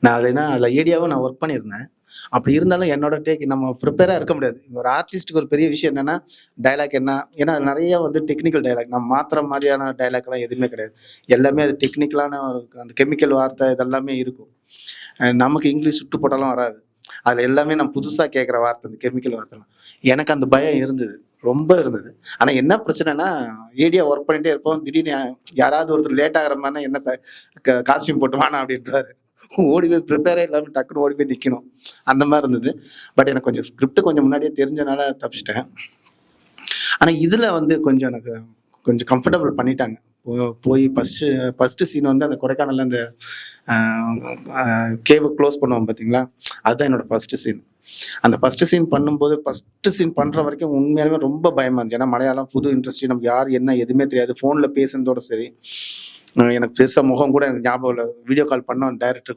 நான் அதில் ஏடியாவும் நான் ஒர்க் பண்ணியிருந்தேன். அப்படி இருந்தாலும் என்னோட டேக் நம்ம ப்ரிப்பேரா இருக்க முடியாது. ஒரு ஆர்டிஸ்ட்டுக்கு ஒரு பெரிய விஷயம் என்னன்னா, டயலாக் என்ன ஏன்னா அது நெறைய வந்து டெக்னிக்கல் டயலாக். நம்ம மாத்துற மாரியான டயலாக்லாம் எதுவுமே கிடையாது. எல்லாமே அது டெக்னிக்கலான ஒரு அந்த கெமிக்கல் வார்த்தை இதெல்லாமே இருக்கும். நமக்கு இங்கிலீஷ் சுட்டு போட்டாலும் வராது. அதுல எல்லாமே நான் புதுசா கேட்கிற வார்த்தை, இந்த கெமிக்கல் வார்த்தைலாம். எனக்கு அந்த பயம் இருந்தது. ரொம்ப இருந்தது. ஆனா என்ன பிரச்சனைன்னா, ஏடியா ஒர்க் பண்ணிட்டே இருப்போம். திடீர்னு யாராவது ஒருத்தர் லேட் ஆகுற மாரினா, "என்ன சார் காஸ்டியூம் போட்டு வாண்ணா" அப்படின்றாரு. ஓடி போய் ப்ரிப்பேரே இல்லாம டக்குனு ஓடி போய் நிக்கணும். அந்த மாரி இருந்தது. பட் எனக்கு கொஞ்சம் ஸ்கிரிப்ட் கொஞ்சம் முன்னாடியே தெரிஞ்சனால தப்பிச்சுட்டேன். ஆனா இதுல வந்து கொஞ்சம் எனக்கு கொஞ்சம் கம்ஃபர்டபுள் பண்ணிட்டாங்க. போய் ஃபர்ஸ்ட்டு சீன் வந்து அந்த கொடைக்கானல்ல அந்த அ அ கேவ க்ளோஸ் பண்ணுவோம் பார்த்தீங்களா? அதுதான் என்னோட ஃபர்ஸ்ட்டு சீன். அந்த ஃபர்ஸ்ட்டு சீன் பண்ணும்போது ஃபர்ஸ்ட்டு சீன் பண்ற வரைக்கும் உண்மையாலுமே ரொம்ப பயமா இருந்துச்சு. ஏன்னா மலையாளம் புது இண்டஸ்ட்ரி நமக்கு யார் என்ன எதுவுமே தெரியாது. ஃபோன்ல பேசுனதோட சரி. எனக்கு பெருசா முகம் கூட எனக்கு ஞாபகம் இல்ல. வீடியோ கால் பண்ணோம் டைரக்டர்